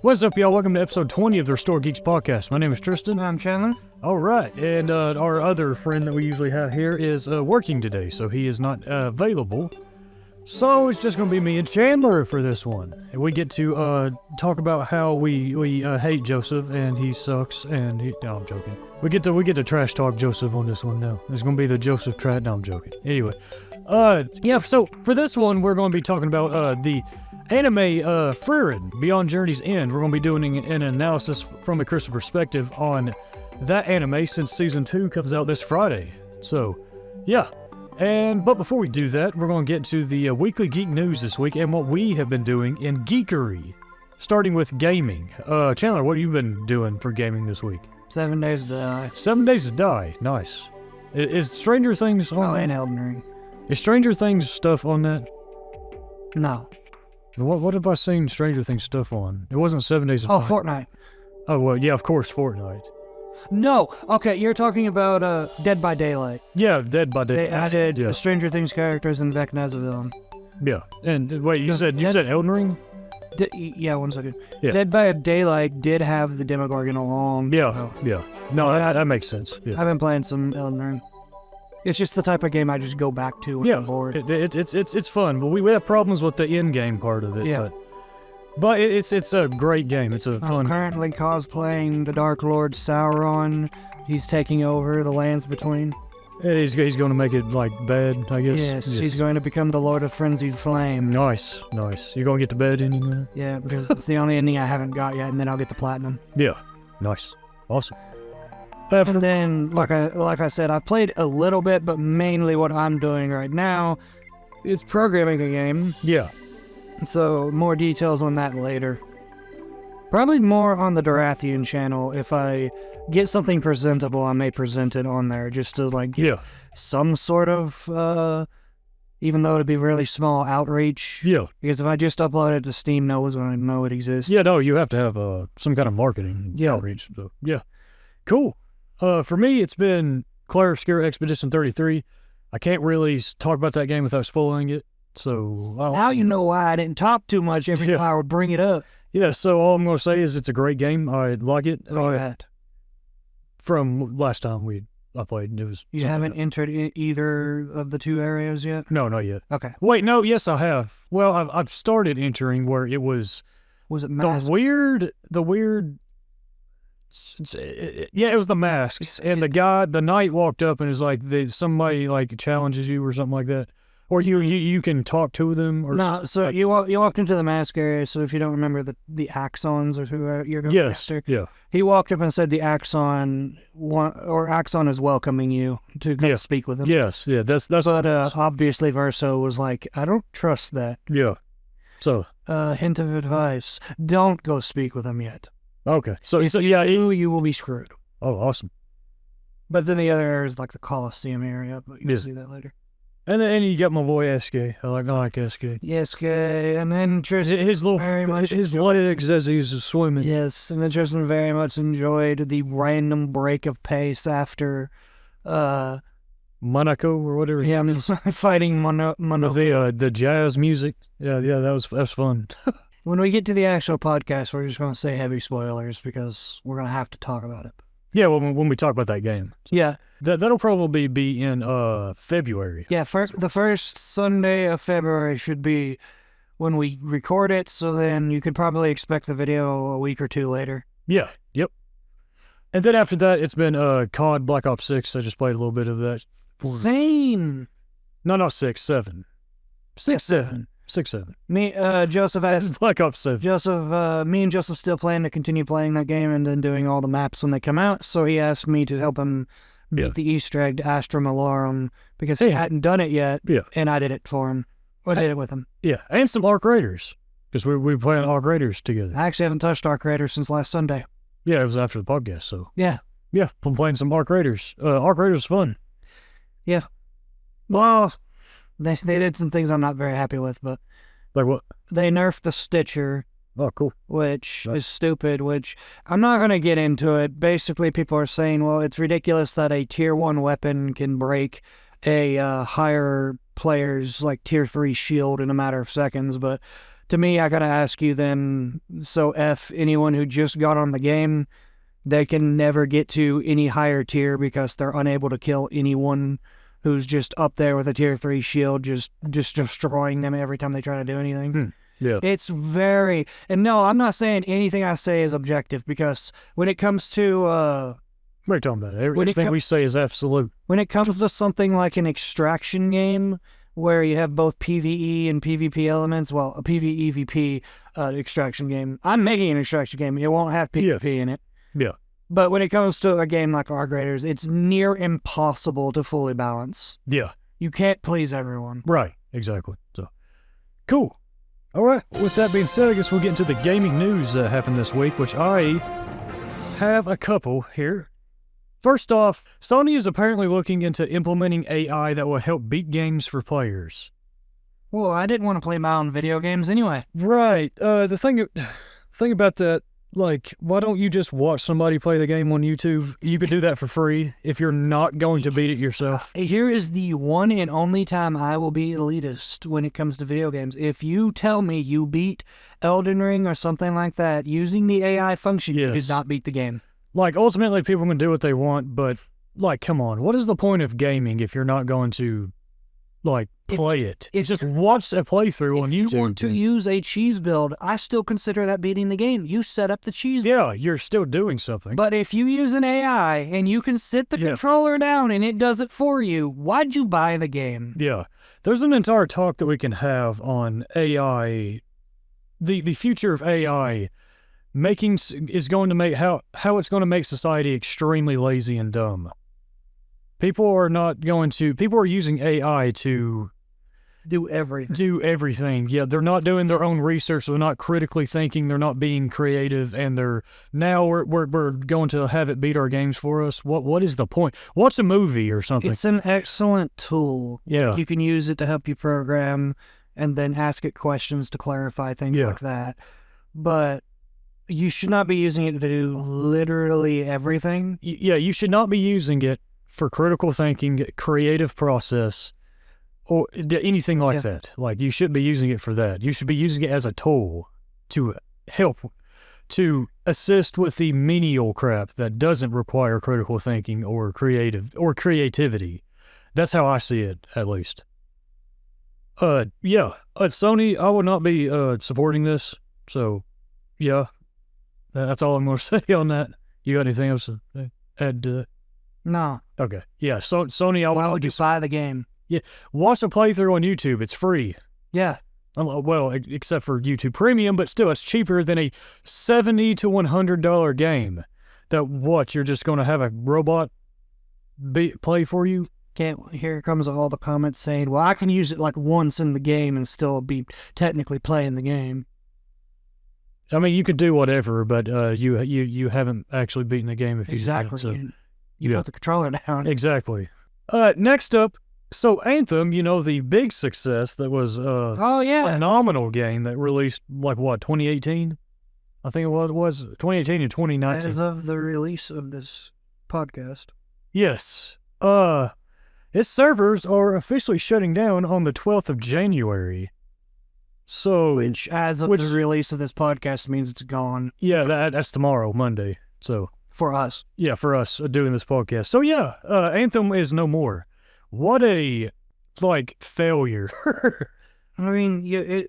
What's up, y'all? Welcome to episode 20 of the Restored Geeks Podcast. My name is Tristan. I'm Chandler. All right, and our other friend that we usually have here is working today, so he is not available. So it's just going to be me and Chandler for this one. And we get to talk about how we hate Joseph, and he sucks, and he... No, I'm joking. We get to trash talk Joseph on this one now. It's going to be the Joseph trash... No, I'm joking. Anyway. Yeah, so for this one, we're going to be talking about the anime Frieren, Beyond Journey's End. We're going to be doing an analysis from a Christian perspective on that anime since Season 2 comes out this Friday. So, yeah. But before we do that, we're going to get to the weekly geek news this week and what we have been doing in geekery. Starting with gaming. Chandler, what have you been doing for gaming this week? 7 Days to Die. 7 Days to Die. Nice. Is Stranger Things on and Elden Ring. Is Stranger Things stuff on that? No. What have I seen Stranger Things stuff on? It wasn't 7 Days to Die. Oh, Fortnite. Oh, well, yeah, of course, Fortnite. No. Okay, you're talking about Dead by Daylight. Yeah, Dead by Daylight. They added Stranger Things characters and Vecna as a villain. Yeah. And wait, you said Elden Ring? Yeah, 1 second. Yeah. Dead by Daylight did have the Demogorgon along. Yeah, so. yeah. No, that makes sense. Yeah. I've been playing some Elden Ring. It's just the type of game I just go back to when I'm bored. It's fun, but we have problems with the in-game part of it. Yeah. But it's a great game. It's a fun... I'm currently cosplaying the Dark Lord Sauron. He's taking over the lands between. And he's going to make it, like, bad, I guess? Yes, he's going to become the Lord of Frenzied Flame. Nice. You going to get the bed ending? Yeah, because it's the only ending I haven't got yet, and then I'll get the platinum. Yeah. Nice. Awesome. And then, like I said, I've played a little bit, but mainly what I'm doing right now is programming a game. Yeah. So, more details on that later. Probably more on the Dorathian channel. If I get something presentable, I may present it on there just to, like, get some sort of, even though it'd be really small, outreach. Yeah. Because if I just upload it to Steam, no one's going to know it exists. Yeah, no, you have to have some kind of marketing outreach. So, yeah. Cool. For me, it's been Clair Obscura Expedition 33. I can't really talk about that game without spoiling it. So now you know why I didn't talk too much every time I would bring it up. Yeah, so all I'm going to say is it's a great game. I like it. Oh, yeah. From last time I played, it was... You haven't entered either of the two areas yet? No, not yet. Okay. Wait, no, yes, I have. Well, I've started entering where it was... Was it masks? The weird... Yeah, it was the masks, and the knight walked up and is like, somebody like challenges you or something like that, or you can talk to them or no. So like, you walked into the mask area. So if you don't remember the Axons or who you're going after, he walked up and said the Axon is welcoming you to speak with him. Yes, yeah, that's. But obviously Verso was like, I don't trust that. Yeah. So hint of advice: don't go speak with him yet. Okay. You will be screwed. Oh, awesome. But then the other area is like the Coliseum area, but you'll see that later. And then you got my boy SK. I like SK. SK, and then Tristan his legs as he's swimming. Yes, and then Tristan very much enjoyed the random break of pace after Monaco or whatever. Yeah, I'm fighting Monaco. The jazz music. Yeah, that was fun. When we get to the actual podcast, we're just going to say heavy spoilers because we're going to have to talk about it. Yeah, when we talk about that game. So yeah. That'll probably be in February. Yeah, the first Sunday of February should be when we record it, so then you could probably expect the video a week or two later. Yeah, yep. And then after that, it's been COD Black Ops 6. I just played a little bit of that. Same. No, not 6, 7. 6, 7. 6, 7. Me, Joseph asked... Black Ops 7. Me and Joseph still plan to continue playing that game and then doing all the maps when they come out, so he asked me to help him beat the Easter egg to Astra Malorum because he hadn't done it yet, and I did it for him. I did it with him. Yeah, and some Arc Raiders, because we're playing Arc Raiders together. I actually haven't touched Arc Raiders since last Sunday. Yeah, it was after the podcast, so... Yeah, I'm playing some Arc Raiders. Arc Raiders is fun. Yeah. Well, they did some things I'm not very happy with, but... Like what? They nerfed the Stitcher. Oh, cool. Which is stupid, which I'm not going to get into it. Basically, people are saying, well, it's ridiculous that a Tier 1 weapon can break a higher player's, like, Tier 3 shield in a matter of seconds, but to me, I gotta ask you then, so anyone who just got on the game, they can never get to any higher tier because they're unable to kill anyone who's just up there with a tier 3 shield, just destroying them every time they try to do anything. Yeah. It's very... And no, I'm not saying anything I say is objective, because when it comes to... We're talking about it. Everything we say is absolute. When it comes to something like an extraction game, where you have both PvE and PvP elements, well, a PvEVP extraction game. I'm making an extraction game. It won't have PvP in it. Yeah. But when it comes to a game like Our Graders, it's near impossible to fully balance. Yeah. You can't please everyone. Right. Exactly. So, cool. All right. With that being said, I guess we'll get into the gaming news that happened this week, which I have a couple here. First off, Sony is apparently looking into implementing AI that will help beat games for players. Well, I didn't want to play my own video games anyway. Right. The thing about that, like, why don't you just watch somebody play the game on YouTube? You could do that for free if you're not going to beat it yourself. Here is the one and only time I will be elitist when it comes to video games. If you tell me you beat Elden Ring or something like that using the AI function, you did not beat the game. Like, ultimately, people can do what they want, but, like, come on. What is the point of gaming if you're not going to, like, play it? It's just watch a playthrough on YouTube. If you want to use a cheese build, I still consider that beating the game. You set up the cheese build. Yeah, you're still doing something. But if you use an AI and you can sit the controller down and it does it for you, why'd you buy the game? Yeah. There's an entire talk that we can have on AI, the future of AI is going to make how it's going to make society extremely lazy and dumb. People are using AI to do everything. Yeah, they're not doing their own research. They're not critically thinking. They're not being creative, and we're going to have it beat our games for us. What is the point? Watch a movie or something. It's an excellent tool. Yeah, you can use it to help you program, and then ask it questions to clarify things like that. But you should not be using it to do literally everything. Yeah, you should not be using it for critical thinking, creative process, or anything like that. Like, you shouldn't be using it for that. You should be using it as a tool to help, to assist with the menial crap that doesn't require critical thinking or creativity. That's how I see it, at least. Sony, I would not be supporting this. So, yeah. That's all I'm going to say on that. You got anything else to add to that? No. Okay. Yeah, so Sony... Why would you buy the game? Yeah, watch a playthrough on YouTube. It's free. Yeah. Well, except for YouTube Premium, but still, it's cheaper than a $70 to $100 game. You're just going to have a robot play for you? Here comes all the comments saying, well, I can use it like once in the game and still be technically playing the game. I mean, you could do whatever, but you haven't actually beaten the game if you exactly. So, you put the controller down. Exactly. Next up, so Anthem, the big success that was a phenomenal game that released 2018? I think it was 2018 and 2019. As of the release of this podcast. Yes. Its servers are officially shutting down on the 12th of January. So, which the release of this podcast means it's gone. Yeah, that's tomorrow, Monday. So for us. Yeah, for us doing this podcast. So yeah, Anthem is no more. What a failure. I mean,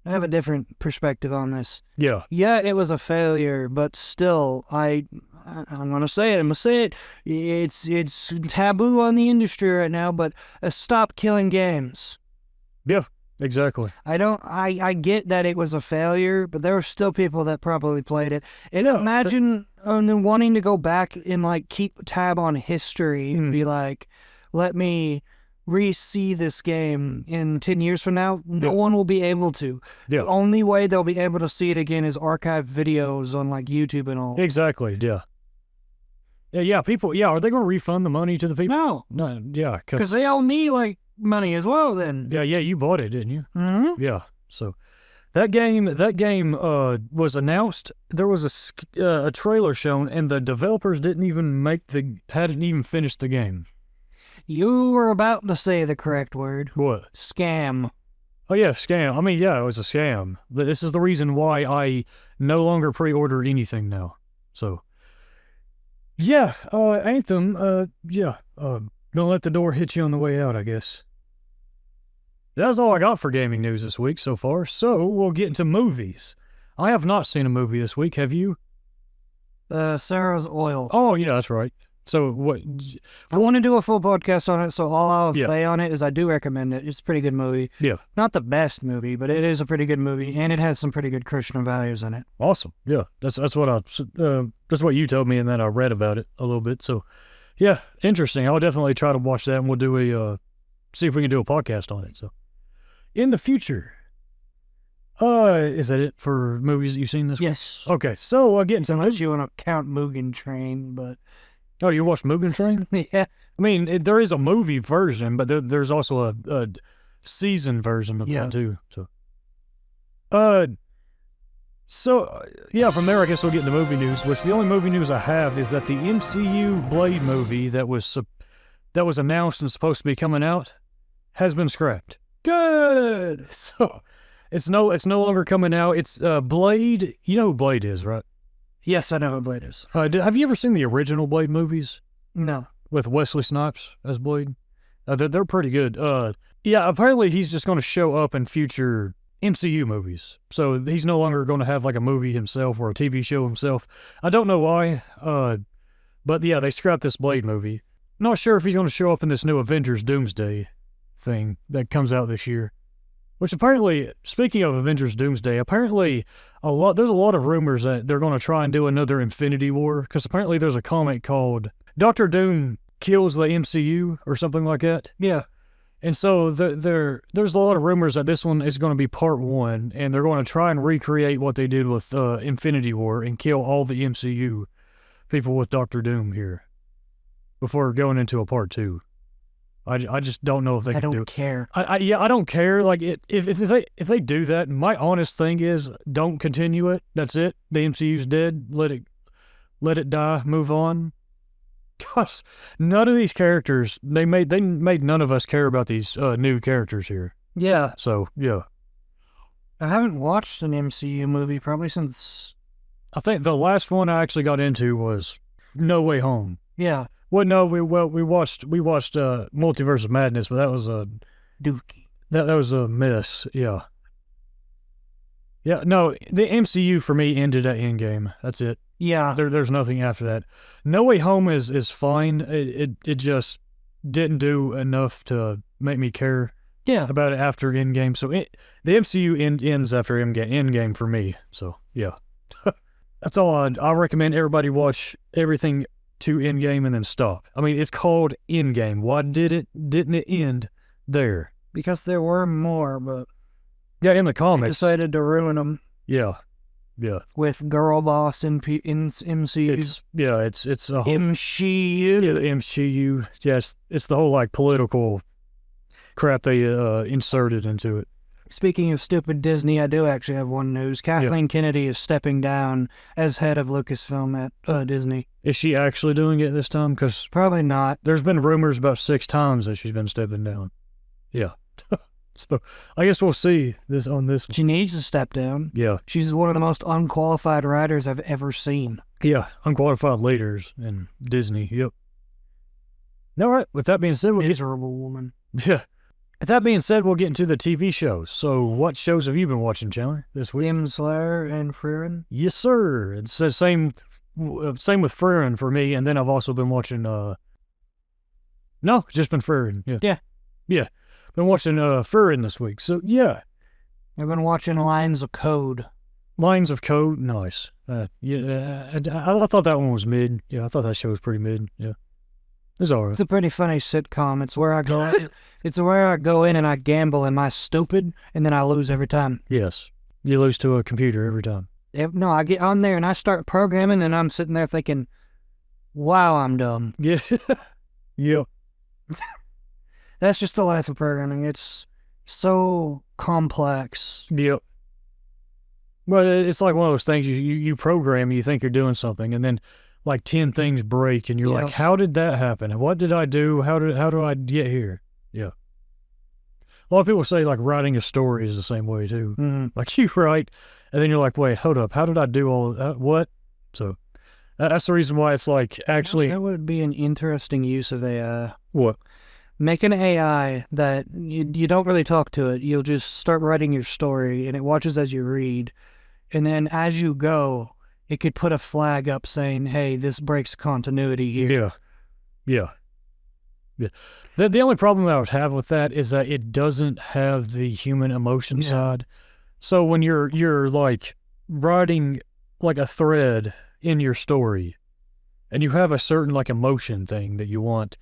I have a different perspective on this. Yeah. Yeah, it was a failure, but still, I'm gonna say it. It's taboo on the industry right now, but stop killing games. Yeah. Exactly. I get that it was a failure, but there were still people that probably played it. And imagine wanting to go back and keep tab on history and be like, let me re-see this game in 10 years from now. No one will be able to. Yeah. The only way they'll be able to see it again is archived videos on YouTube and all. Exactly. Yeah. Yeah. People. Yeah. Are they going to refund the money to the people? No. Yeah. Because they owe me money as well then. Yeah, you bought it, didn't you? Mm-hmm. Yeah. So that game was announced. There was a trailer shown, and the developers hadn't even finished the game. You were about to say the correct word. What? Scam. Oh, yeah, scam. I mean, yeah, it was a scam. This is the reason why I no longer pre-order anything now. So, yeah, Anthem, don't let the door hit you on the way out, I guess. That's all I got for gaming news this week so far, so we'll get into movies. I have not seen a movie this week, have you? Sarah's Oil. Oh, yeah, that's right. So, what? I want to do a full podcast on it, so all I'll say on it is I do recommend it. It's a pretty good movie. Yeah. Not the best movie, but it is a pretty good movie, and it has some pretty good Christian values in it. Awesome. Yeah, that's what you told me, and then I read about it a little bit. So, yeah, interesting. I'll definitely try to watch that, and we'll do see if we can do a podcast on it. So, in the future, is that it for movies that you've seen this week? Yes. Okay, so getting to unless you want to count Mugen Train, but... Oh, you watched Mugen Train? Yeah. I mean, there is a movie version, but there's also a season version of that too. So, yeah, from there I guess we'll get into movie news, which the only movie news I have is that the MCU Blade movie that was announced and supposed to be coming out has been scrapped. Good! So, it's no longer coming out. It's Blade. You know who Blade is, right? Yes, I know who Blade is. Have you ever seen the original Blade movies? No. With Wesley Snipes as Blade? They're pretty good. Yeah, apparently he's just going to show up in future MCU movies. So he's no longer going to have like a movie himself or a TV show himself. I don't know why, but yeah, they scrapped this Blade movie. Not sure if he's going to show up in this new Avengers Doomsday thing that comes out this year. Which apparently, speaking of Avengers Doomsday, apparently there's a lot of rumors that they're going to try and do another Infinity War, because apparently there's a comic called Dr. Doom Kills the MCU or something like that. Yeah. And so there's a lot of rumors that this one is going to be part one, and they're going to try and recreate what they did with Infinity War and kill all the MCU people with Dr. Doom here before going into a part two. I just don't know if they can do it. I don't care. I don't care. Like if they do that, my honest thing is don't continue it. That's it. The MCU's dead. Let it die. Move on. Cause none of these characters they made none of us care about these new characters here. Yeah. So yeah. I haven't watched an MCU movie probably since. I think the last one I actually got into was No Way Home. Yeah. Well, no, we watched Multiverse of Madness, but that was a dookie. That was a miss. Yeah. Yeah. No, the MCU for me ended at Endgame. That's it. Yeah. There's nothing after that. No Way Home is fine. It just didn't do enough to make me care. Yeah. About it after Endgame. So the MCU ends after Endgame for me. So yeah. That's all. I recommend everybody watch everything to Endgame and then stop. I mean, it's called Endgame. Why didn't it end there? Because there were more, but yeah, in the comics, they decided to ruin them. Yeah. With Girl Boss in MCU. It's a whole, MCU. Yeah, the MCU. Yes, it's the whole like political crap they inserted into it. Speaking of stupid Disney, I do actually have one news. Kathleen Kennedy is stepping down as head of Lucasfilm at Disney. Is she actually doing it this time? Because probably not. There's been rumors about 6 times that she's been stepping down. Yeah. So I guess we'll see this on this one. She needs to step down. Yeah. She's one of the most unqualified writers I've ever seen. Yeah, unqualified leaders in Disney. Yep. All right. With that being said, miserable woman. Yeah. With that being said, we'll get into the TV shows. So, what shows have you been watching, Chandler, this week? Demon Slayer and Frieren. Yes, sir. It's the same with Frieren for me, and then I've also been watching. No, just been Frieren. Yeah. Been watching Frieren this week. So yeah, I've been watching Lines of Code. Lines of Code, nice. I thought that one was mid. Yeah, I thought that show was pretty mid. Yeah. It's all right. It's a pretty funny sitcom. It's where I go. It's where I go in and I gamble. Am I stupid? And then I lose every time. Yes, you lose to a computer every time. No, I get on there and I start programming, and I'm sitting there thinking, "Wow, I'm dumb." Yeah, yep. That's just the life of programming. It's so complex. Yep. But it's like one of those things you program, you think you're doing something, and then like 10 things break, and you're like, how did that happen? What did I do? How do I get here? Yeah. a lot of people say like writing a story is the same way too. Mm-hmm. Like you write, and then you're like, wait, hold up, how did I do all of that? What? So that's the reason why it's like actually. That would be an interesting use of AI. What? Make an AI that you don't really talk to it. You'll just start writing your story, and it watches as you read. And then as you go, it could put a flag up saying, hey, this breaks continuity here. Yeah. The only problem I would have with that is that it doesn't have the human emotion side. So when you're like writing like a thread in your story, and you have a certain like emotion thing that you want,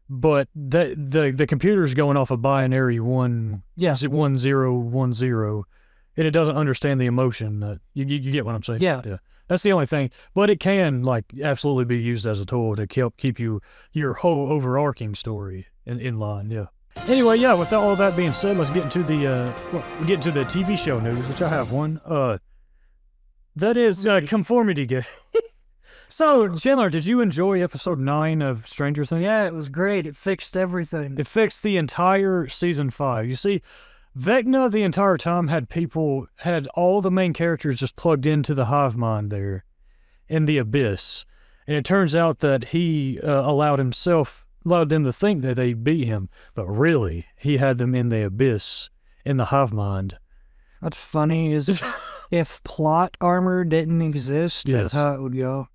but the computer's going off a binary 1010, and it doesn't understand the emotion. You get what I'm saying? Yeah. That's the only thing. But it can like absolutely be used as a tool to keep your whole overarching story in line. Yeah. Anyway, yeah. With all that being said, let's get into the TV show news, which I have one. That is conformity gate. So, Chandler, did you enjoy episode 9 of Stranger Things? Yeah, it was great. It fixed everything. It fixed the entire season 5. You see, Vecna the entire time had all the main characters just plugged into the hive mind there in the abyss. And it turns out that he allowed them to think that they beat him, but really, he had them in the abyss, in the hive mind. What's funny is if plot armor didn't exist, that's how it would go.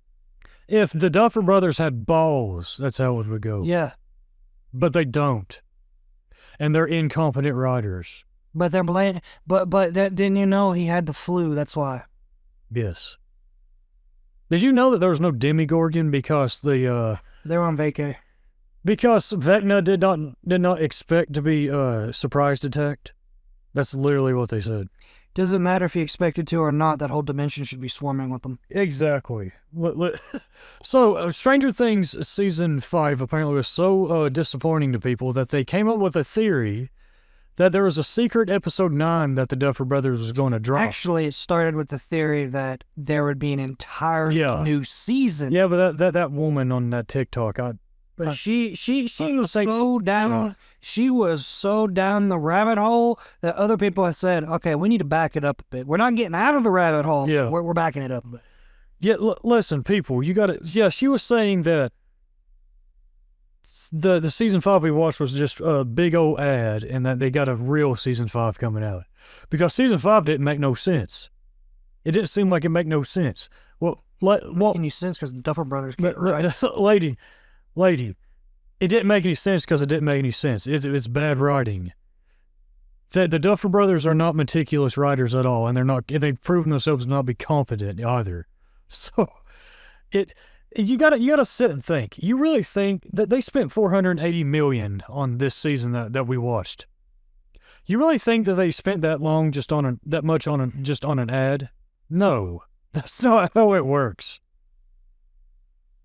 If the Duffer Brothers had balls, that's how it would go. Yeah. But they don't. And they're incompetent writers. But they're bland. But didn't you know he had the flu? That's why. Yes. Did you know that there was no Demigorgon because they were on vacay? Because Vecna did not expect to be surprise attacked? That's literally what they said. Doesn't matter if he expected to or not, that whole dimension should be swarming with them. Exactly. So, Stranger Things Season 5 apparently was so disappointing to people that they came up with a theory that there was a secret episode 9 that the Duffer Brothers was going to drop. Actually, it started with the theory that there would be an entire new season. Yeah, but that woman on that TikTok, she was so down. She was so down the rabbit hole that other people have said, "Okay, we need to back it up a bit. We're not getting out of the rabbit hole. Yeah, we're backing it up a bit." Yeah, listen, people, you got to. Yeah, she was saying that the season 5 we watched was just a big old ad, and that they got a real season 5 coming out because season 5 didn't make no sense. It didn't seem like it made no sense. Well, any sense because the Duffer Brothers can't Lady, it didn't make any sense because it didn't make any sense. It's bad writing. The Duffer Brothers are not meticulous writers at all, and they've proven themselves to not be competent either. So, you gotta sit and think. You really think that they spent $480 million on this season that we watched? You really think that they spent that long just on an ad? No, that's not how it works.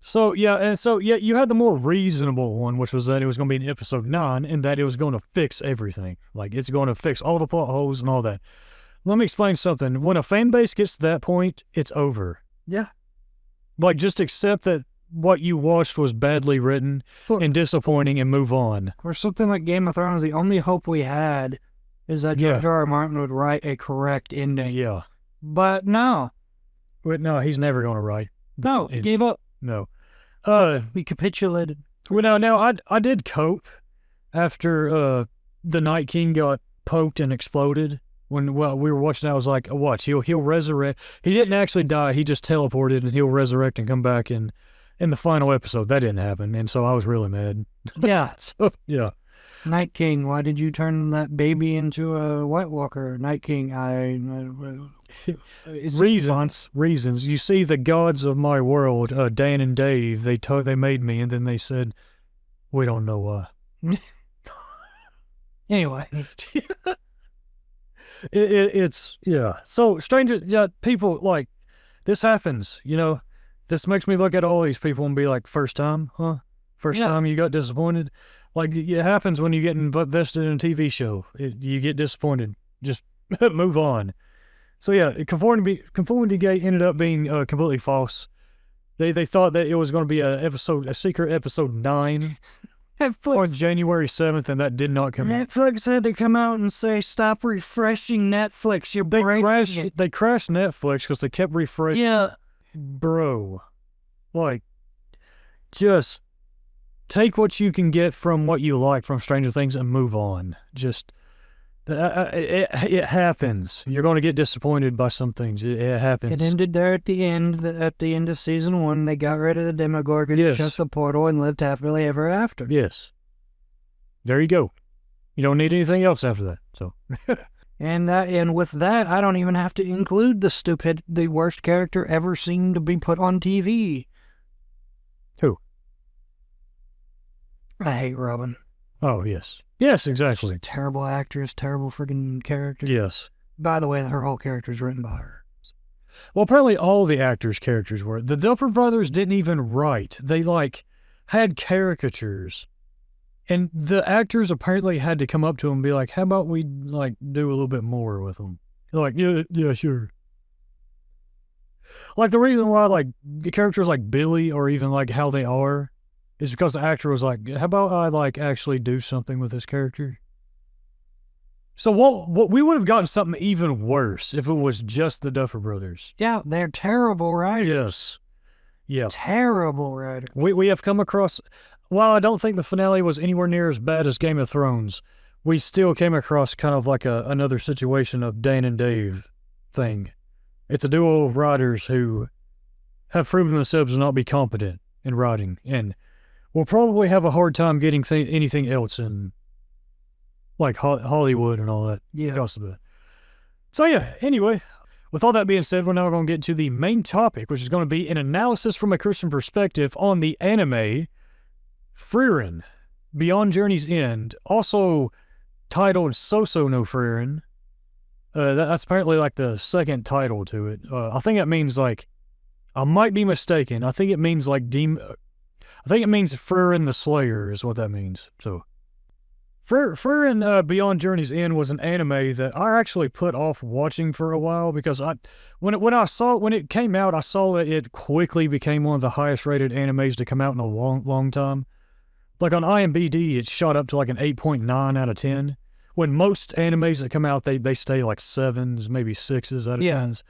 So, you had the more reasonable one, which was that it was going to be in episode 9 and that it was going to fix everything. Like, it's going to fix all the plot holes and all that. Let me explain something. When a fan base gets to that point, it's over. Yeah. Like, just accept that what you watched was badly written and disappointing and move on. For something like Game of Thrones, the only hope we had is that George R. Martin would write a correct ending. Yeah. But no. No, he's never going to write. No, he gave up. No. We capitulated. Well, now I did cope after the Night King got poked and exploded. When we were watching, I was like, "Watch, he'll resurrect." He didn't actually die; he just teleported, and he'll resurrect and come back in the final episode. That didn't happen, and so I was really mad. Yeah, yeah. Night King, why did you turn that baby into a White Walker? Night King, Reasons. You see, the gods of my world, Dan and Dave, they made me, and then they said, "We don't know why." Anyway, it's So people like this happens. You know, this makes me look at all these people and be like, "First time, huh? First time you got disappointed." Like, it happens when you get invested in a TV show. You get disappointed. Just move on. So yeah, Conformity Gate ended up being completely false. They thought that it was going to be a secret episode 9, on Netflix, January 7th, and that did not come out. Netflix had to come out and say, "Stop refreshing Netflix. You're breaking it." They crashed Netflix because they kept refreshing. Yeah, Bro, like, just take what you can get from what you like from Stranger Things and move on. Just, it happens. You're going to get disappointed by some things. It happens. it ended there at the end. At the end of season 1, they got rid of the Demogorgon, Yes. shut the portal, and lived happily ever after. Yes. There you go. You don't need anything else after that. So. And with that, I don't even have to include the worst character ever seen to be put on TV. Who? I hate Robin. Oh, yes. Yes, exactly. She's a terrible actress, terrible freaking character. Yes. By the way, her whole character is written by her. Well, apparently all the actors' characters were. The Duffer Brothers didn't even write. They, had caricatures. And the actors apparently had to come up to them and be like, how about we, do a little bit more with them? They're like, yeah, sure. The reason why, characters like Billy or even, how they are is because the actor was like, how about I, actually do something with this character? So what we would have gotten something even worse if it was just the Duffer Brothers. Yeah, they're terrible writers. Yes. Yeah. Terrible writers. We have come across, while I don't think the finale was anywhere near as bad as Game of Thrones, we still came across kind of another situation of Dan and Dave thing. It's a duo of writers who have proven themselves to not be competent in writing, and will probably have a hard time getting anything else in, Hollywood and all that. Yeah. Because of that. So yeah, anyway, with all that being said, we're now going to get to the main topic, which is going to be an analysis from a Christian perspective on the anime Frieren, Beyond Journey's End, also titled Soso no Frieren. That's apparently the second title to it. I think it means I might be mistaken. I think it means I think it means Frieren the Slayer is what that means. So, Frieren Beyond Journey's End was an anime that I actually put off watching for a while because when it came out, I saw that it quickly became one of the highest rated animes to come out in a long time. On IMDb, it shot up to an 8.9 out of 10. When most animes that come out, they stay 7s, maybe 6s out of 10s.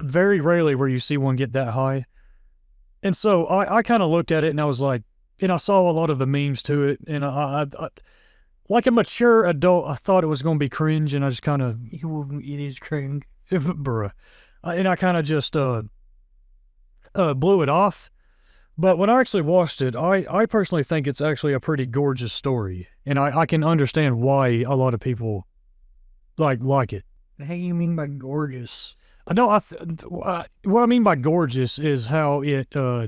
Very rarely where you see one get that high. And so I kind of looked at it and I was like, and I saw a lot of the memes to it, and I like a mature adult, I thought it was going to be cringe, and I just kind of... It is cringe. Bruh. And I kind of just blew it off. But when I actually watched it, I personally think it's actually a pretty gorgeous story. And I can understand why a lot of people like it. The heck you mean by gorgeous? No, what I mean by gorgeous is how it I'll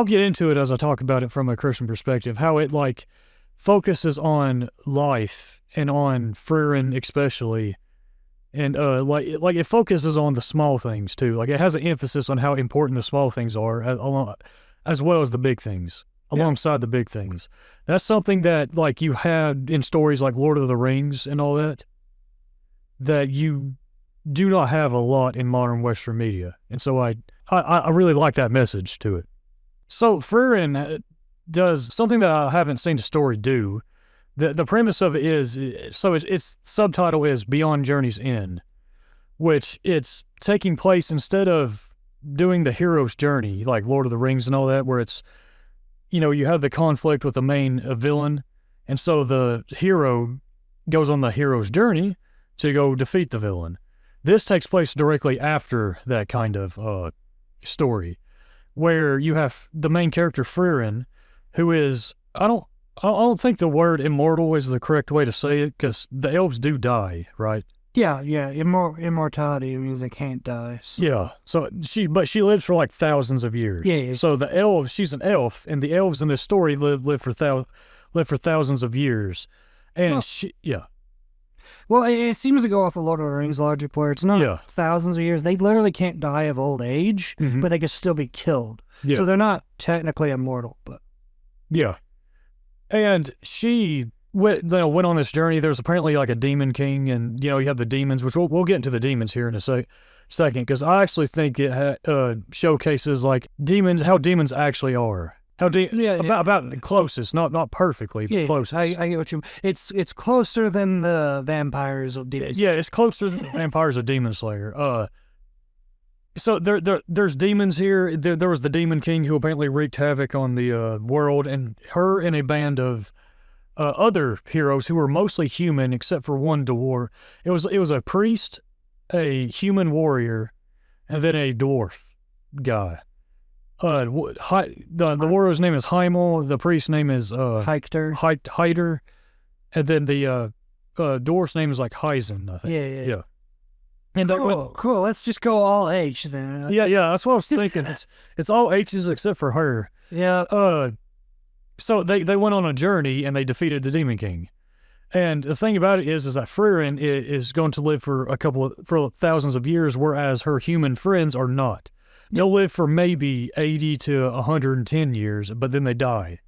get into it as I talk about it from a Christian perspective, how it focuses on life and on Frieren especially. And it focuses on the small things too. It has an emphasis on how important the small things are, as well as the big things, alongside the big things. That's something that you had in stories like Lord of the Rings and all that you do not have a lot in modern Western media. And so I really like that message to it. So Frieren does something that I haven't seen the story do. The premise of it is, so its subtitle is Beyond Journey's End, which it's taking place instead of doing the hero's journey, like Lord of the Rings and all that, where it's, you have the conflict with the main villain, and so the hero goes on the hero's journey to go defeat the villain. This takes place directly after that kind of story, where you have the main character Frieren, who is, I don't think the word immortal is the correct way to say it, because the elves do die, right? Yeah. Immortality means they can't die. So. Yeah. So she lives for thousands of years. Yeah. So the elves, she's an elf, and the elves in this story live for thousands of years, and Well, it seems to go off the Lord of the Rings logic, where it's not thousands of years. They literally can't die of old age, but they can still be killed. Yeah. So they're not technically immortal, but yeah. And she went on this journey. There's apparently a demon king, and you have the demons, which we'll get into the demons here in a second, because I actually think it showcases demons, how demons actually are. How deep? Yeah, about the closest, not perfectly, but closest. I get what you mean. It's closer than the vampires of Demon Slayer. Yeah, it's closer than the vampires of Demon Slayer. So there's demons here. There was the Demon King who apparently wreaked havoc on the world, and her and a band of other heroes who were mostly human except for one dwarf. It was a priest, a human warrior, and then a dwarf guy. The warrior's name is Heimel. The priest's name is Hyder, and then the dwarf's name is like Heisen, I think. Yeah. And cool. Let's just go all H then. Yeah. That's what I was thinking. It's all H's except for her. Yeah. So they went on a journey and they defeated the Demon King. And the thing about it is that Frieren is going to live for for thousands of years, whereas her human friends are not. They'll live for maybe 80 to 110 years, but then they die.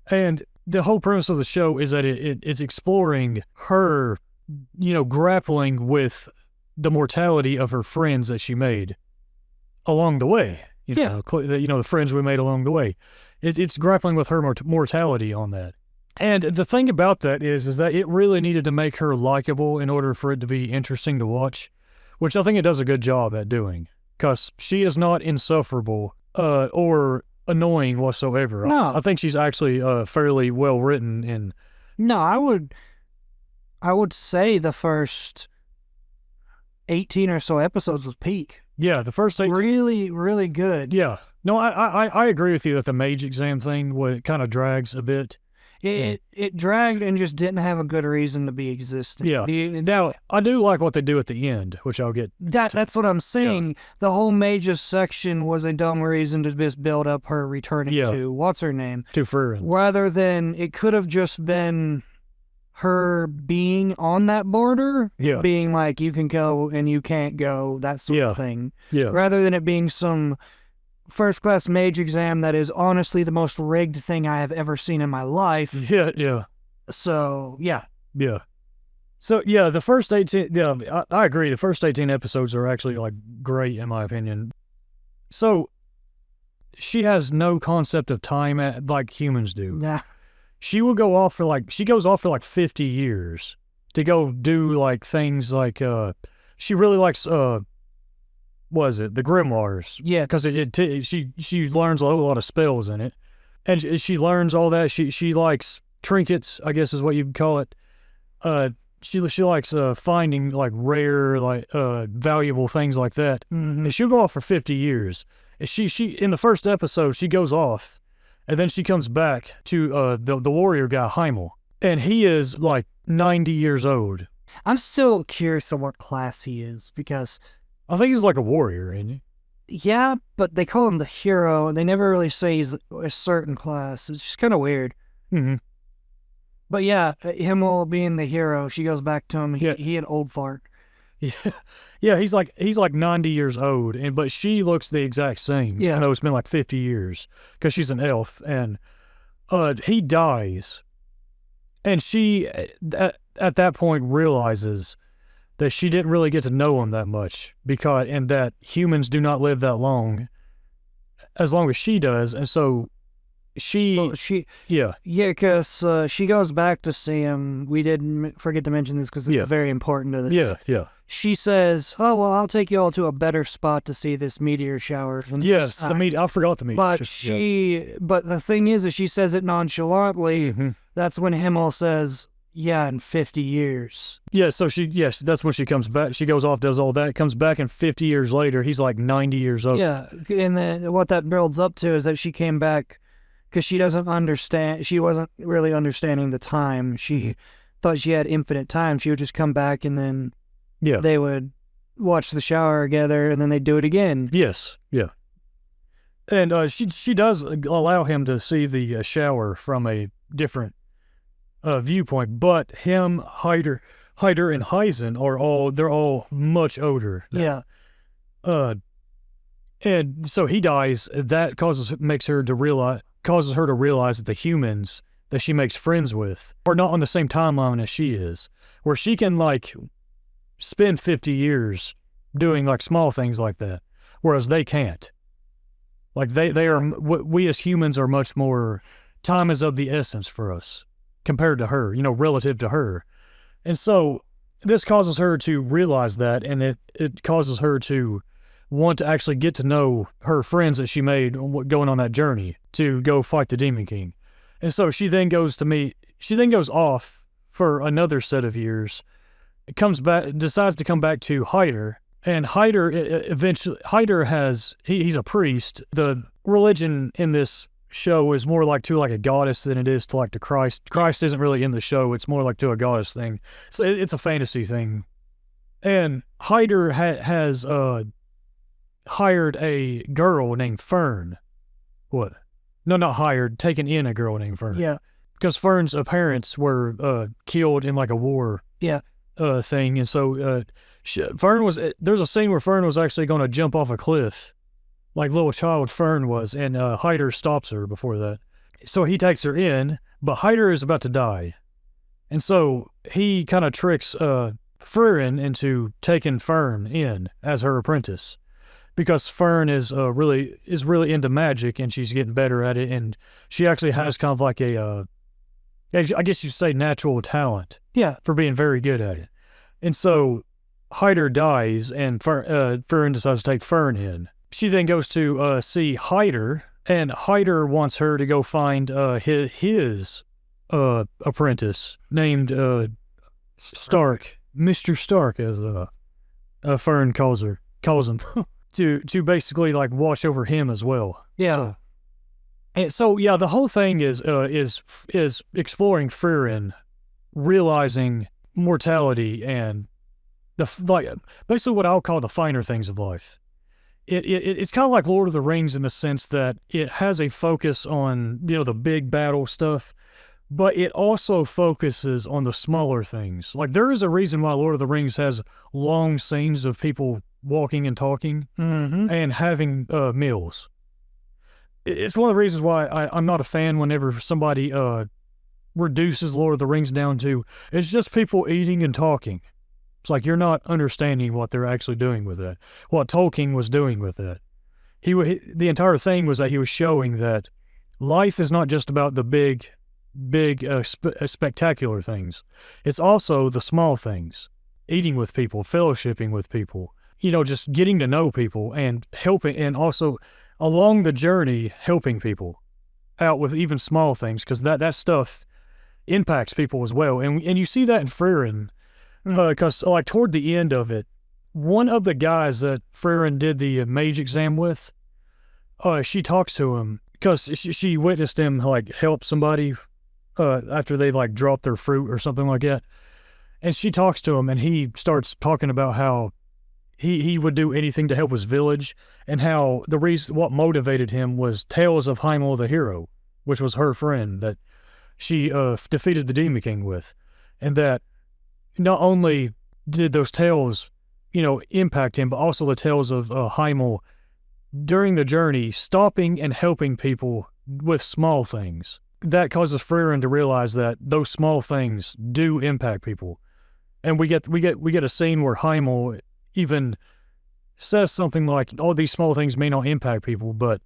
And the whole premise of the show is that it's exploring her, grappling with the mortality of her friends that she made along the way. The friends we made along the way. It's grappling with her mortality on that. And the thing about that is that it really needed to make her likable in order for it to be interesting to watch, which I think it does a good job at doing. Because she is not insufferable or annoying whatsoever. No. I think she's actually fairly well written. And no, I would say the first 18 or so episodes was peak. Yeah, the first 18. Really, really good. Yeah. No, I agree with you that the mage exam thing kind of drags a bit. It dragged and just didn't have a good reason to be existing. Yeah. Now, I do like what they do at the end, which I'll get. That's what I'm saying. Yeah. The whole mages section was a dumb reason to just build up her returning to, what's her name? To Frieren. Rather than, it could have just been her being on that border. Yeah. Being like, you can go and you can't go, that sort of thing. Yeah. Rather than it being some first-class mage exam that is honestly the most rigged thing I have ever seen in my life. Yeah. So, yeah. Yeah. So, yeah, the first 18, I agree. The first 18 episodes are actually, great, in my opinion. So, she has no concept of time like humans do. Nah. She will go off she goes off for 50 years to go do, things she really likes, was it the grimoires? Yeah, because she learns a lot of spells in it, and she learns all that. She likes trinkets, I guess is what you'd call it. She likes finding rare valuable things like that. Mm-hmm. And she'll go off for 50 years. And she in the first episode she goes off, and then she comes back to the warrior guy Heimel, and he is 90 years old. I'm still curious on what class he is, because I think he's a warrior, isn't he? Yeah, but they call him the hero, and they never really say he's a certain class. It's just kind of weird. Mm-hmm. But yeah, him all being the hero, she goes back to him. He an old fart. Yeah, he's 90 years old, but she looks the exact same. Yeah, it's been 50 years because she's an elf, and he dies, and she at that point realizes that she didn't really get to know him that much and that humans do not live that long as she does. And so because she goes back to see him. We didn't forget to mention this because it's very important to this. Yeah. She says, "Oh, well, I'll take you all to a better spot to see this meteor shower." Yes, I forgot the meteor. But the thing is she says it nonchalantly. Mm-hmm. That's when Himmel says, "Yeah, in 50 years." Yeah, so that's when she comes back. She goes off, does all that, comes back, and 50 years later, he's 90 years old. Yeah, and then what that builds up to is that she came back because she doesn't understand. She wasn't really understanding the time. She thought she had infinite time. She would just come back, and then they would watch the shower together, and then they'd do it again. Yes, yeah. And she does allow him to see the shower from a different viewpoint, but him, Hyder, and Heisen they're all much older now. Yeah. And so he dies. That causes her to realize that the humans that she makes friends with are not on the same timeline as she is, where she can spend 50 years doing small things like that, whereas they can't. Like they are, we as humans are much more, time is of the essence for us compared to her, relative to her. And so this causes her to realize that, and it causes her to want to actually get to know her friends that she made going on that journey to go fight the Demon King. And so she then goes off for another set of years. It comes back, decides to come back to Hyder. And Hyder he's a priest. The religion in this show is more like to like a goddess than it is to like to Christ. Christ isn't really in the show. It's more like to a goddess thing. So it's a fantasy thing. And Hyder has hired a girl named Fern. What? No, not hired. Taken in a girl named Fern. Yeah. Because Fern's parents were killed in like a war. Yeah. Thing. And so there's a scene where Fern was actually going to jump off a cliff, like little child Fern was, and Hyder stops her before that. So he takes her in, but Hyder is about to die. And so he kind of tricks Frieren into taking Fern in as her apprentice, because Fern is really into magic, and she's getting better at it, and she actually has kind of like a I guess you'd say natural talent. Yeah. For being very good at it. And so Hyder dies, and Frieren decides to take Fern in. She then goes to see Hyder, and Hyder wants her to go find his apprentice named Stark. Mr. Stark, as Fern calls him, to basically like watch over him as well. Yeah. And so yeah, the whole thing is exploring Frieren, realizing mortality and basically what I'll call the finer things of life. It's kind of like Lord of the Rings in the sense that it has a focus on the big battle stuff, but it also focuses on the smaller things. Like there is a reason why Lord of the Rings has long scenes of people walking and talking and having meals. It's one of the reasons why I'm not a fan whenever somebody reduces Lord of the Rings down to, it's just people eating and talking. It's like you're not understanding what they're actually doing with that, what Tolkien was doing with that. The entire thing was that he was showing that life is not just about the big, spectacular things. It's also the small things, eating with people, fellowshipping with people, just getting to know people and helping, and also along the journey, helping people out with even small things, because that stuff impacts people as well. And you see that in Frieren, because like toward the end of it, one of the guys that Frieren did the mage exam with, she talks to him because she witnessed him like help somebody after they like dropped their fruit or something like that. And she talks to him, and he starts talking about how he would do anything to help his village, and how what motivated him was tales of Heimel the hero, which was her friend that she defeated the Demon King with. And that not only did those tales, impact him, but also the tales of Heimel during the journey, stopping and helping people with small things. That causes Frieren to realize that those small things do impact people. And we get a scene where Heimel even says something like, "Oh, these small things may not impact people, but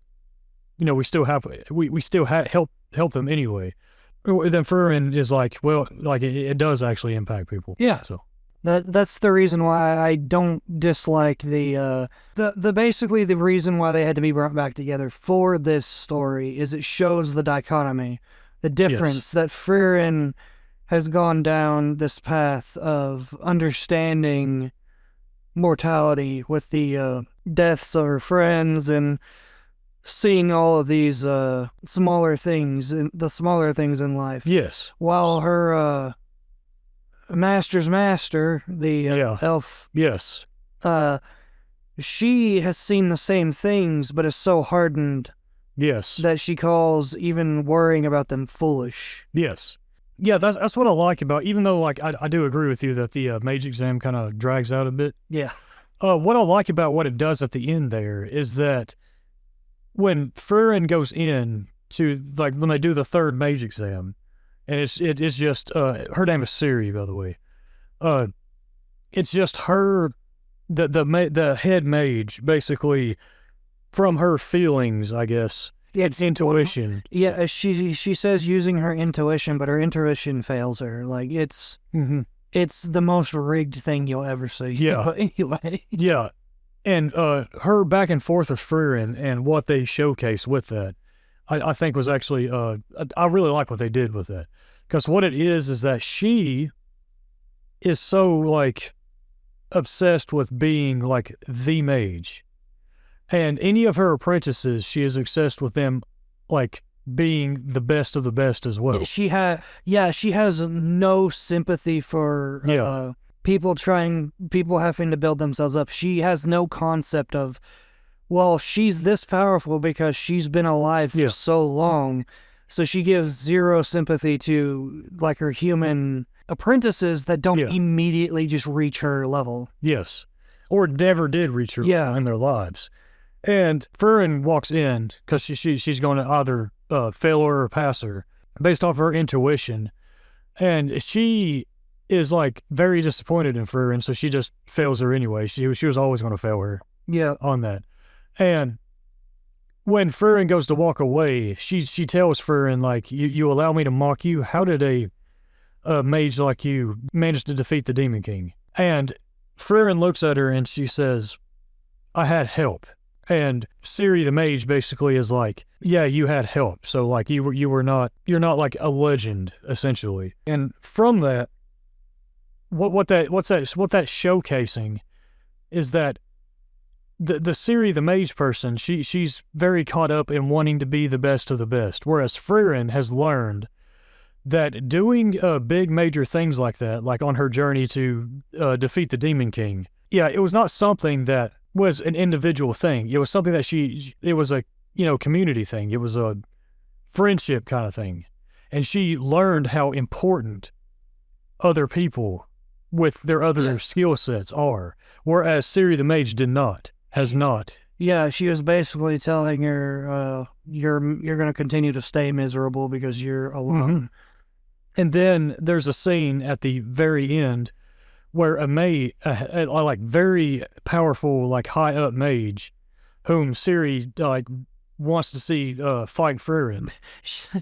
we still help them anyway." Then Frieren is like, "Well, like it does actually impact people." Yeah. So that's the reason why I don't dislike the basically the reason why they had to be brought back together for this story is it shows the dichotomy, the difference that Frieren has gone down this path of understanding mortality with the deaths of her friends and seeing all of these smaller things in life. Yes. While her master's master, the elf, yes, she has seen the same things, but is so hardened, yes, that she calls even worrying about them foolish. Yes. Yeah, that's what I like about, even though like I do agree with you that the mage exam kind of drags out a bit. Yeah. What I like about what it does at the end there is that when Frieren goes in to, like, when they do the third mage exam, and it's just her name is Siri, by the way. It's just her, the head mage basically from her feelings, I guess. It's intuition. Yeah, she says using her intuition, but her intuition fails her. Like, it's the most rigged thing you'll ever see. Yeah. But anyway. Yeah. And her back and forth with Frieren and what they showcase with that, I think was actually, I really like what they did with that. Because what it is that she is so, like, obsessed with being, like, the mage. And any of her apprentices, she is obsessed with them, like, being the best of the best as well. She has no sympathy for people having to build themselves up. She has no concept of, well, she's this powerful because she's been alive for so long. So she gives zero sympathy to, like, her human apprentices that don't immediately just reach her level. Yes. Or never did reach her in their lives. And Frieren walks in because she's going to either fail her or pass her based off her intuition. And she is, like, very disappointed in Frieren, so she just fails her anyway. She was always going to fail her on that. And when Frieren goes to walk away, she tells Frieren, like, you allow me to mock you? How did a mage like you manage to defeat the Demon King? And Frieren looks at her and she says, I had help. And Ciri the mage basically is like, yeah, you had help. So, like, you're not like a legend, essentially. And from that, what that's showcasing is that the Ciri the mage person, she's very caught up in wanting to be the best of the best. Whereas Frieren has learned that doing big major things like that, like on her journey to defeat the Demon King, it was not something that was an individual thing. It was something that it was a, community thing. It was a friendship kind of thing. And she learned how important other people with their other skill sets are. Whereas Ciri the mage has not. Yeah, she was basically telling her, you're going to continue to stay miserable because you're alone. Mm-hmm. And then there's a scene at the very end where a like, very powerful, like, high up mage, whom Ciri, like, wants to see fight Frieren.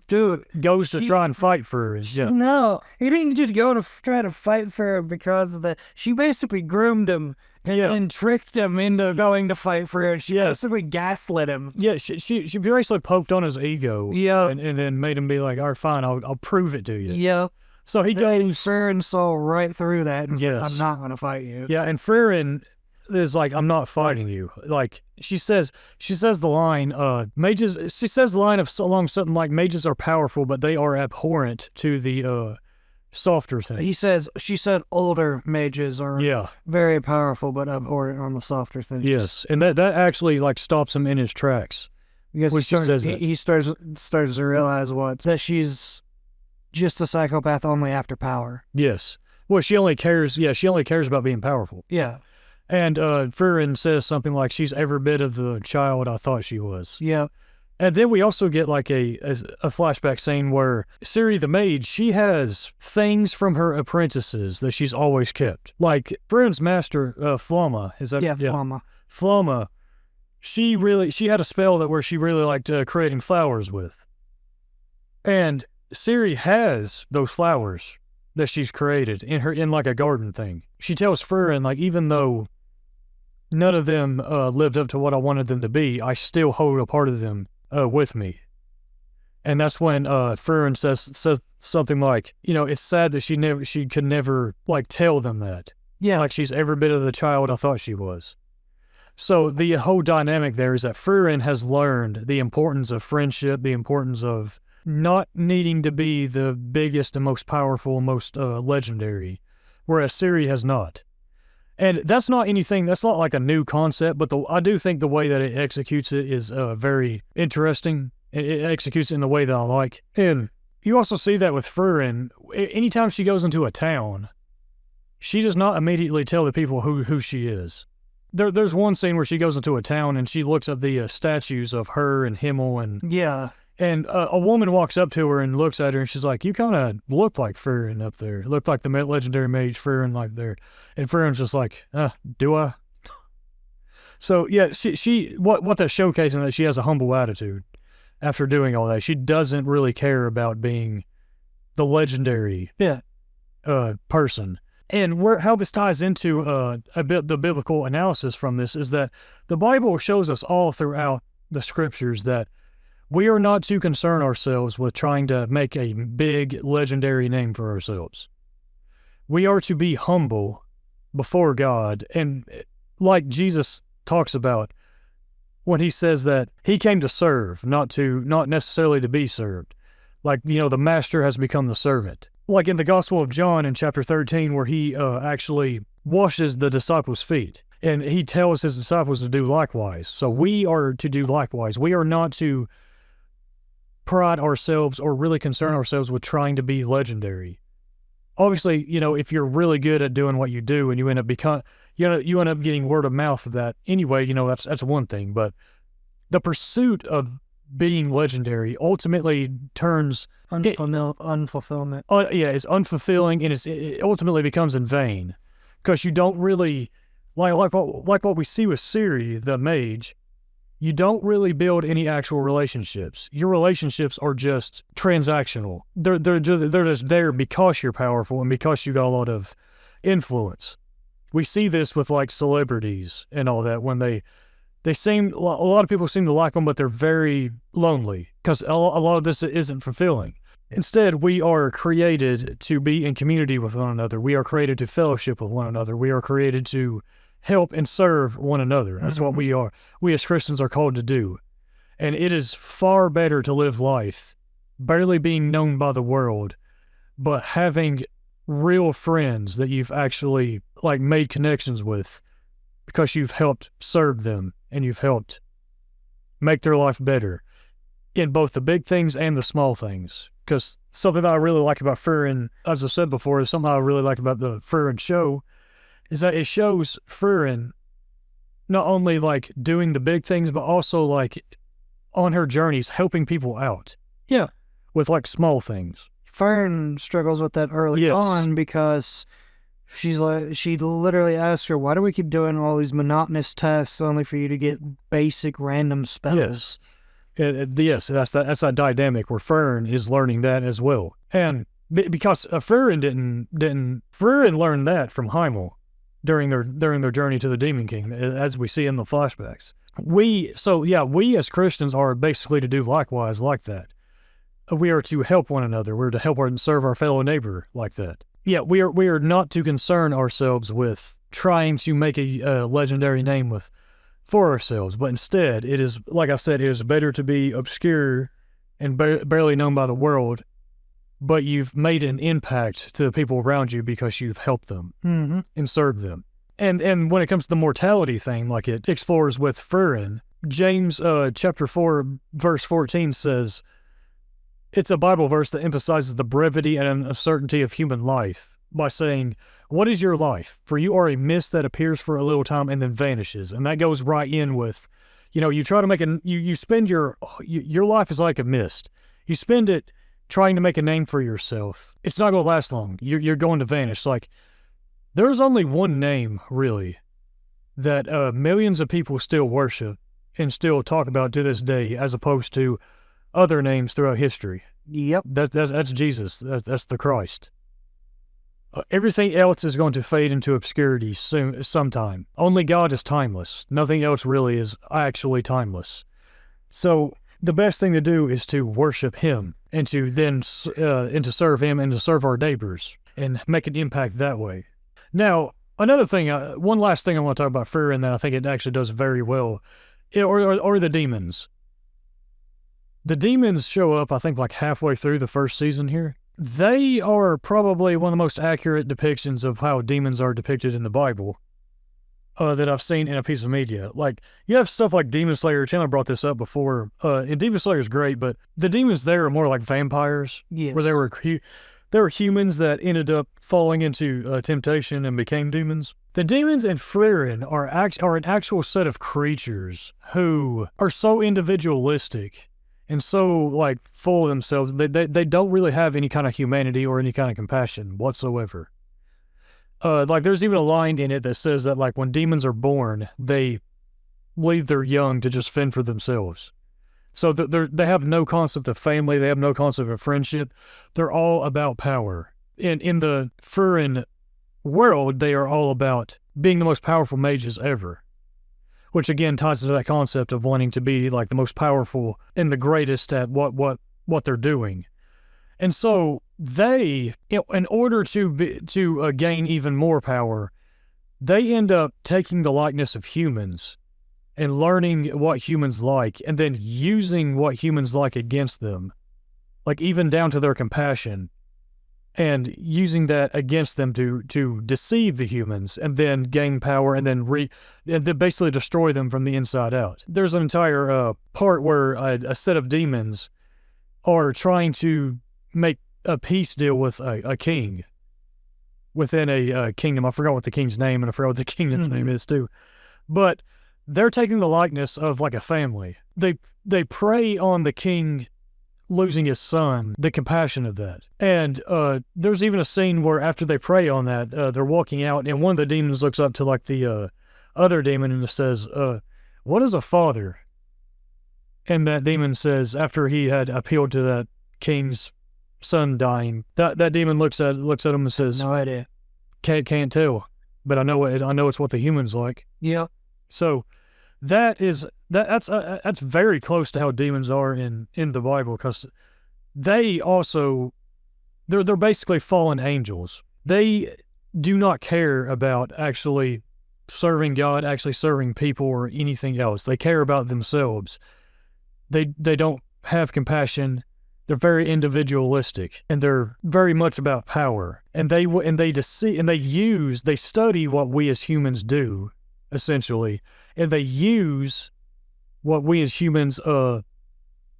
Dude, goes to try and fight Frieren. Yeah. No, he didn't just go to try to fight for him because of that. She basically groomed him and tricked him into going to fight for her. She basically gaslit him. Yeah, she basically poked on his ego. Yeah. And then made him be like, all right, fine, I'll prove it to you. Yeah. So he goes. Frieren saw right through that and said, I'm not going to fight you. Yeah, and Frieren is like, I'm not fighting you. Like, she says the line, mages, she says the line along something like, mages are powerful, but they are abhorrent to the softer things. She said older mages are very powerful, but abhorrent on the softer things. Yes, and that actually, like, stops him in his tracks. Because he starts to realize that she's just a psychopath only after power. Yes. Well, she only cares about being powerful. Yeah. And Frieren says something like, she's every bit of the child I thought she was. Yeah. And then we also get, like, a flashback scene where Ciri the mage, she has things from her apprentices that she's always kept. Like, Frieren's master, Flamma, is that? Yeah, Flamma. Flamma, she had a spell where she really liked creating flowers with. And Ciri has those flowers that she's created in like a garden thing. She tells Frieren, like, even though none of them lived up to what I wanted them to be, I still hold a part of them with me. And that's when Frieren says something like, it's sad that she could never, like, tell them that. Yeah. Like, she's every bit of the child I thought she was. So the whole dynamic there is that Frieren has learned the importance of friendship, the importance of not needing to be the biggest and most powerful, most legendary, whereas Ciri has not. And that's not like a new concept, but I do think the way that it executes it is very interesting. It executes it in the way that I like. And you also see that with Frieren. Anytime she goes into a town, she does not immediately tell the people who she is. There's one scene where she goes into a town and she looks at the statues of her and Himmel and... Yeah. And a woman walks up to her and looks at her, and she's like, you kind of look like Frieren up there. Look like the legendary mage Frieren like there. And Frieren's just like, do I? So yeah, what that's showcasing that she has a humble attitude after doing all that. She doesn't really care about being the legendary person. And how this ties into the biblical analysis from this is that the Bible shows us all throughout the scriptures that we are not to concern ourselves with trying to make a big legendary name for ourselves. We are to be humble before God, and like Jesus talks about when he says that he came to serve, not necessarily to be served. Like, the master has become the servant. Like in the Gospel of John in chapter 13, where he actually washes the disciples' feet, and he tells his disciples to do likewise. So we are to do likewise. We are not to pride ourselves or really concern ourselves with trying to be legendary. Obviously, if you're really good at doing what you do and you end up getting word of mouth of that anyway, that's one thing. But the pursuit of being legendary ultimately turns unfulfillment. It's unfulfilling, and it ultimately becomes in vain because you don't really like what we see with Ciri, the mage. You don't really build any actual relationships. Your relationships are just transactional. They're just there because you're powerful and because you got a lot of influence. We see this with like celebrities and all that when they seem, a lot of people seem to like them, but they're very lonely because a lot of this isn't fulfilling. Instead, we are created to be in community with one another. We are created to fellowship with one another. We are created to help and serve one another. That's what we are. We as Christians are called to do. And it is far better to live life barely being known by the world, but having real friends that you've actually like made connections with because you've helped serve them and you've helped make their life better in both the big things and the small things. Because something that I really like about Frieren, as I said before, is something I really like about the Frieren show, is that it shows Frieren not only like doing the big things, but also like on her journeys helping people out. Yeah. With like small things. Frieren struggles with that early on because she literally asks her, why do we keep doing all these monotonous tasks only for you to get basic random spells? Yes, that's that dynamic where Frieren is learning that as well. And because Frieren Frieren learned that from Heimel during their journey to the Demon King, as we see in the flashbacks. We as Christians are basically to do likewise like that. We are to help one another. We're to help and serve our fellow neighbor like that. Yeah, we are not to concern ourselves with trying to make a legendary name for ourselves, but instead, it is, like I said, it is better to be obscure and barely known by the world, but you've made an impact to the people around you because you've helped them and served them. And when it comes to the mortality thing, like it explores with Frieren, James chapter 4, verse 14 says, it's a Bible verse that emphasizes the brevity and uncertainty of human life by saying, what is your life? For you are a mist that appears for a little time and then vanishes. And that goes right in with, you try to make you spend your life is like a mist. You spend it trying to make a name for yourself. It's not going to last long. You're going to vanish. Like, there's only one name, really, that millions of people still worship and still talk about to this day, as opposed to other names throughout history. Yep. That's Jesus. That's the Christ. Everything else is going to fade into obscurity sometime. Only God is timeless. Nothing else really is actually timeless. So the best thing to do is to worship Him and to then and to serve Him and to serve our neighbors and make an impact that way. Now, another thing, one last thing I want to talk about Frieren that I think it actually does very well, or the demons. The demons show up, I think, like halfway through the first season here. They are probably one of the most accurate depictions of how demons are depicted in the Bible that I've seen in a piece of media. Like, you have stuff like Demon Slayer. Chandler brought this up before. And Demon Slayer is great, but the demons there are more like vampires. Yes. Where they were humans that ended up falling into temptation and became demons. The demons in Frieren are an actual set of creatures who are so individualistic and so like full of themselves. They don't really have any kind of humanity or any kind of compassion whatsoever. Like there's even a line in it that says that like when demons are born, they leave their young to just fend for themselves. So they have no concept of family. They have no concept of friendship. They're all about power. And in the Frieren world, they are all about being the most powerful mages ever, which again ties into that concept of wanting to be like the most powerful and the greatest at what they're doing. And so they, in order to gain even more power, they end up taking the likeness of humans and learning what humans like, and then using what humans like against them, like even down to their compassion, and using that against them to deceive the humans, and then gain power, and then basically destroy them from the inside out. There's an entire part where a set of demons are trying to make a peace deal with a king within a kingdom. I forgot what the king's name, and I forgot what the kingdom's name is too. But they're taking the likeness of like a family. They prey on the king losing his son, the compassion of that. And there's even a scene where after they prey on that, they're walking out, and one of the demons looks up to like the other demon and says, "What is a father?" And that demon says, after he had appealed to that king's son dying, that demon looks at him and says, "No idea. Can't tell, but I know it's what the humans like." Yeah. So that's very close to how demons are in the Bible, because they also they're basically fallen angels. They do not care about actually serving God, actually serving people, or anything else. They care about themselves. They don't have compassion. They're very individualistic, and they're very much about power. And they deceive, and they study what we as humans do, essentially, and they use what we as humans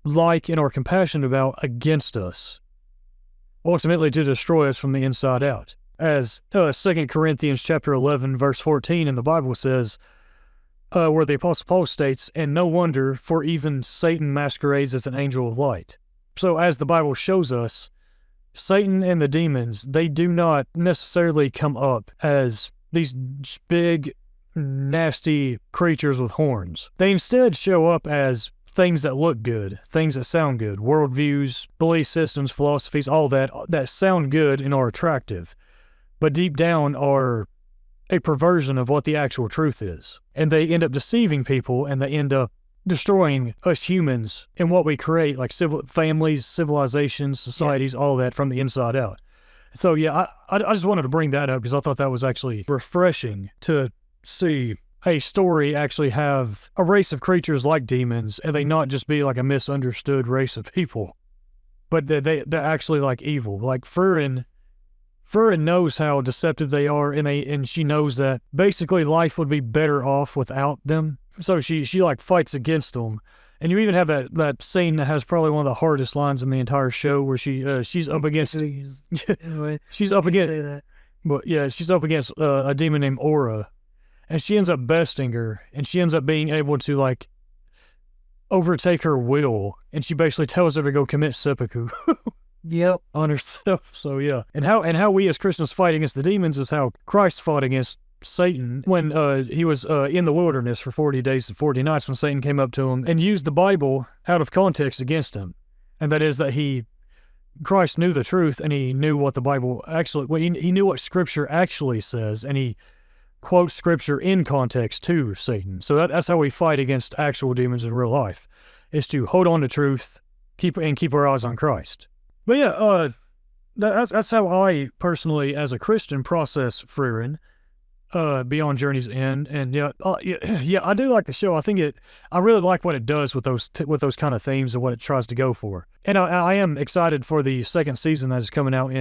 like and are compassionate about against us, ultimately to destroy us from the inside out. As 2 Corinthians chapter 11, verse 14 in the Bible says, where the Apostle Paul states, "And no wonder, for even Satan masquerades as an angel of light." So as the Bible shows us, Satan and the demons, they do not necessarily come up as these big, nasty creatures with horns. They instead show up as things that look good, things that sound good, worldviews, belief systems, philosophies, all that sound good and are attractive, but deep down are a perversion of what the actual truth is. And they end up deceiving people, and they end up destroying us humans and what we create, like families, civilizations, societies, all that from the inside out. So yeah, I just wanted to bring that up because I thought that was actually refreshing to see a story actually have a race of creatures like demons, and they not just be like a misunderstood race of people, but they're actually like evil. Like Frieren knows how deceptive they are, and she knows that basically life would be better off without them. So she like fights against them. And you even have that scene that has probably one of the hardest lines in the entire show, where she's up against Anyway, she's up against say that. But yeah, she's up against a demon named Aura, and she ends up besting her, and she ends up being able to like overtake her will, and she basically tells her to go commit seppuku. Yep. On herself. So yeah, and how we as Christians fight against the demons is how Christ fought against Satan when he was in the wilderness for 40 days and 40 nights, when Satan came up to him and used the Bible out of context against him. And that is that Christ knew the truth, and he knew what the Bible actually, he knew what Scripture actually says, and he quotes Scripture in context to Satan. So that's how we fight against actual demons in real life, is to hold on to truth, keep our eyes on Christ. But yeah, that's how I personally, as a Christian, process Frieren, Beyond Journey's End. And yeah, I do like the show. I really like what it does with those kind of themes and what it tries to go for. And I am excited for the second season that is coming out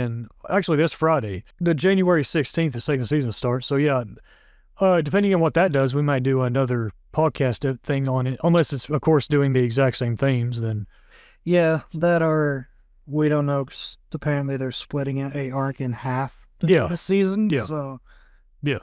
actually this Friday, the January 16th. The second season starts. So yeah, depending on what that does, we might do another podcast thing on it, unless it's of course doing the exact same themes. Then yeah, we don't know, 'cause apparently they're splitting a arc in half. Yeah. This season. Yeah. So yeah.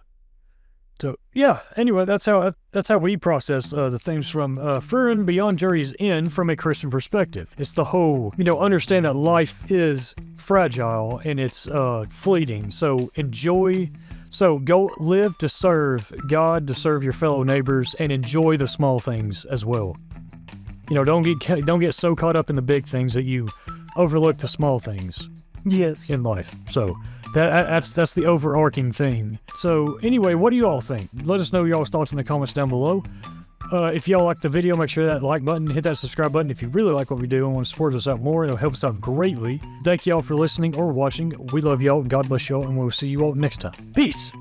So yeah. Anyway, that's how we process the themes from Frieren Beyond Journey's End from a Christian perspective. It's the whole, understand that life is fragile and it's fleeting. So enjoy So go live to serve God, to serve your fellow neighbors, and enjoy the small things as well. You know, don't get so caught up in the big things that you overlook the small things. Yes. In life. So that's the overarching thing. So anyway, what do you all think? Let us know y'all's thoughts in the comments down below. If y'all like the video, make sure that like button, hit that subscribe button if you really like what we do and want to support us out more. It'll help us out greatly. Thank y'all for listening or watching. We love y'all. God bless y'all, and we'll see you all next time. Peace.